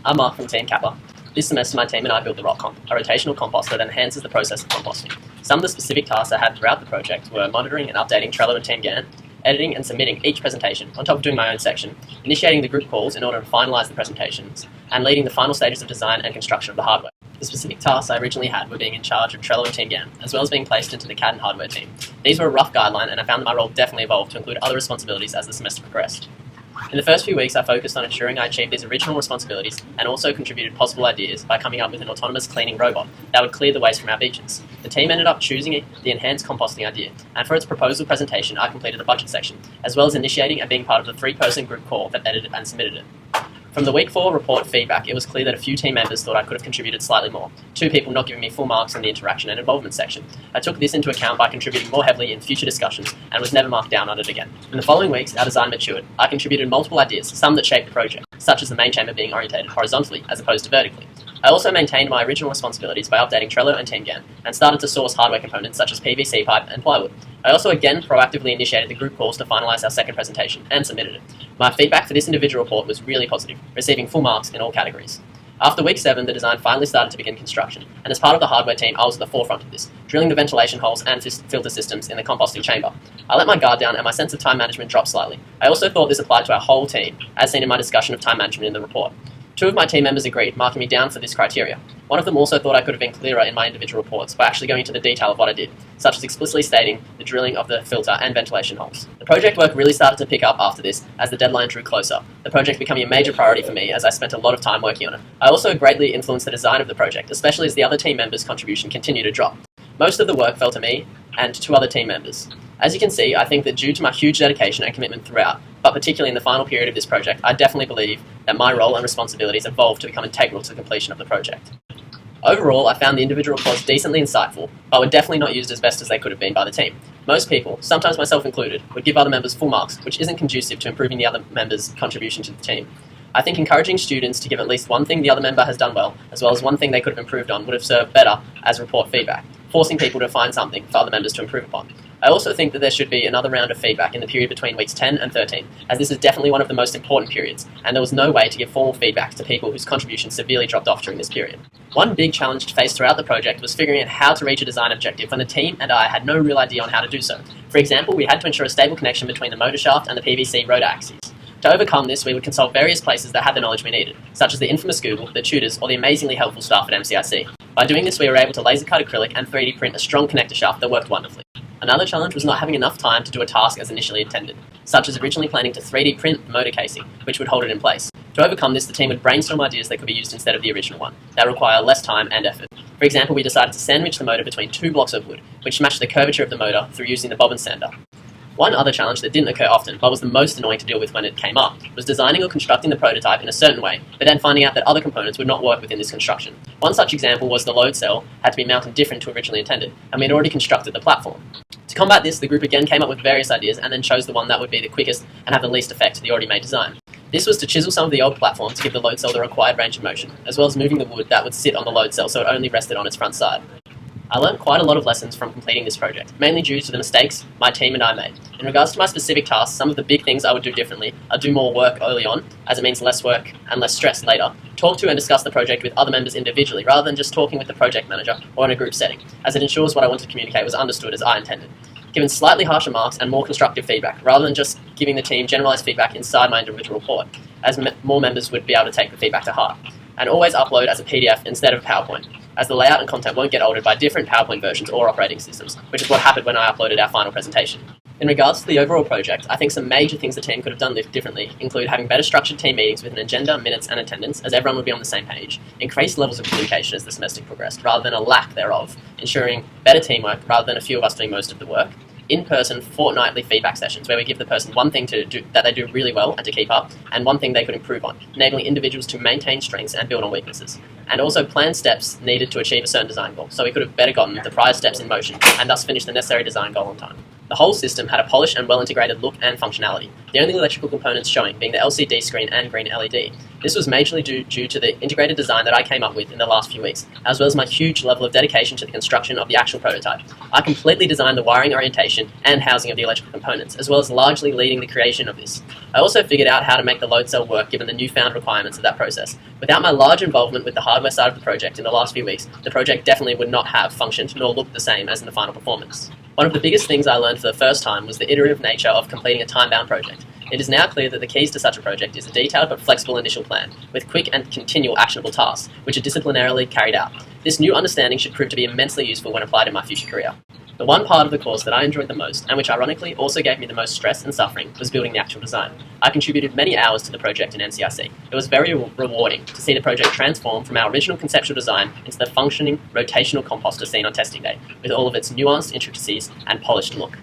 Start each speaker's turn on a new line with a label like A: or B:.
A: I'm Mark from Team Kappa. This semester my team and I built the Rock Comp, a rotational composter that enhances the process of composting. Some of the specific tasks I had throughout the project were monitoring and updating Trello and Team Gantt, editing and submitting each presentation, on top of doing my own section, initiating the group calls in order to finalise the presentations, and leading the final stages of design and construction of the hardware. The specific tasks I originally had were being in charge of Trello and Team Gantt, as well as being placed into the CAD and hardware team. These were a rough guideline, and I found that my role definitely evolved to include other responsibilities as the semester progressed. In the first few weeks, I focused on ensuring I achieved these original responsibilities and also contributed possible ideas by coming up with an autonomous cleaning robot that would clear the waste from our beaches. The team ended up choosing the enhanced composting idea, and for its proposal presentation, I completed the budget section, as well as initiating and being part of the 3-person group call that edited and submitted it. From the Week 4 report feedback, it was clear that a few team members thought I could have contributed slightly more, 2 people not giving me full marks in the interaction and involvement section. I took this into account by contributing more heavily in future discussions and was never marked down on it again. In the following weeks, our design matured. I contributed multiple ideas, some that shaped the project, such as the main chamber being orientated horizontally as opposed to vertically. I also maintained my original responsibilities by updating Trello and Team Gantt, and started to source hardware components such as PVC pipe and plywood. I also again proactively initiated the group calls to finalise our second presentation, and submitted it. My feedback for this individual report was really positive, receiving full marks in all categories. After week 7, the design finally started to begin construction, and as part of the hardware team, I was at the forefront of this, drilling the ventilation holes and filter systems in the composting chamber. I let my guard down and my sense of time management dropped slightly. I also thought this applied to our whole team, as seen in my discussion of time management in the report. 2 of my team members agreed, marking me down for this criteria. One of them also thought I could have been clearer in my individual reports by actually going into the detail of what I did, such as explicitly stating the drilling of the filter and ventilation holes. The project work really started to pick up after this as the deadline drew closer, the project becoming a major priority for me as I spent a lot of time working on it. I also greatly influenced the design of the project, especially as the other team members' contribution continued to drop. Most of the work fell to me and 2 other team members. As you can see, I think that due to my huge dedication and commitment throughout, but particularly in the final period of this project, I definitely believe that my role and responsibilities evolved to become integral to the completion of the project. Overall, I found the individual reports decently insightful, but were definitely not used as best as they could have been by the team. Most people, sometimes myself included, would give other members full marks, which isn't conducive to improving the other members' contribution to the team. I think encouraging students to give at least one thing the other member has done well as one thing they could have improved on, would have served better as report feedback, forcing people to find something for other members to improve upon. I also think that there should be another round of feedback in the period between weeks 10 and 13, as this is definitely one of the most important periods, and there was no way to give formal feedback to people whose contributions severely dropped off during this period. One big challenge faced throughout the project was figuring out how to reach a design objective when the team and I had no real idea on how to do so. For example, we had to ensure a stable connection between the motor shaft and the PVC rotor axes. To overcome this, we would consult various places that had the knowledge we needed, such as the infamous Google, the tutors, or the amazingly helpful staff at MCIC. By doing this, we were able to laser cut acrylic and 3D print a strong connector shaft that worked wonderfully. Another challenge was not having enough time to do a task as initially intended, such as originally planning to 3D print the motor casing, which would hold it in place. To overcome this, the team would brainstorm ideas that could be used instead of the original one, that require less time and effort. For example, we decided to sandwich the motor between 2 blocks of wood, which matched the curvature of the motor through using the bobbin sander. One other challenge that didn't occur often, but was the most annoying to deal with when it came up, was designing or constructing the prototype in a certain way, but then finding out that other components would not work within this construction. One such example was the load cell had to be mounted different to originally intended, and we had already constructed the platform. To combat this, the group again came up with various ideas and then chose the one that would be the quickest and have the least effect to the already made design. This was to chisel some of the old platform to give the load cell the required range of motion, as well as moving the wood that would sit on the load cell so it only rested on its front side. I learned quite a lot of lessons from completing this project, mainly due to the mistakes my team and I made. In regards to my specific tasks, some of the big things I would do differently are do more work early on, as it means less work and less stress later, talk to and discuss the project with other members individually rather than just talking with the project manager or in a group setting, as it ensures what I wanted to communicate was understood as I intended. Given slightly harsher marks and more constructive feedback, rather than just giving the team generalised feedback inside my individual report, as more members would be able to take the feedback to heart. And always upload as a PDF instead of a PowerPoint, as the layout and content won't get altered by different PowerPoint versions or operating systems, which is what happened when I uploaded our final presentation. In regards to the overall project, I think some major things the team could have done differently include having better structured team meetings with an agenda, minutes and attendance, as everyone would be on the same page, increased levels of communication as the semester progressed, rather than a lack thereof, ensuring better teamwork rather than a few of us doing most of the work, in-person fortnightly feedback sessions where we give the person one thing to do that they do really well and to keep up, and one thing they could improve on, enabling individuals to maintain strengths and build on weaknesses. And also plan steps needed to achieve a certain design goal, so we could have better gotten the prior steps in motion and thus finish the necessary design goal on time. The whole system had a polished and well-integrated look and functionality, the only electrical components showing being the LCD screen and green LED. This was majorly due to the integrated design that I came up with in the last few weeks, as well as my huge level of dedication to the construction of the actual prototype. I completely designed the wiring orientation and housing of the electrical components, as well as largely leading the creation of this. I also figured out how to make the load cell work given the newfound requirements of that process. Without my large involvement with the hardware side of the project in the last few weeks, the project definitely would not have functioned nor looked the same as in the final performance. One of the biggest things I learned for the first time was the iterative nature of completing a time-bound project. It is now clear that the keys to such a project is a detailed but flexible initial plan, with quick and continual actionable tasks, which are disciplinarily carried out. This new understanding should prove to be immensely useful when applied in my future career. The one part of the course that I enjoyed the most, and which ironically also gave me the most stress and suffering, was building the actual design. I contributed many hours to the project in NCIC. It was very rewarding to see the project transform from our original conceptual design into the functioning rotational composter seen on testing day, with all of its nuanced intricacies and polished look.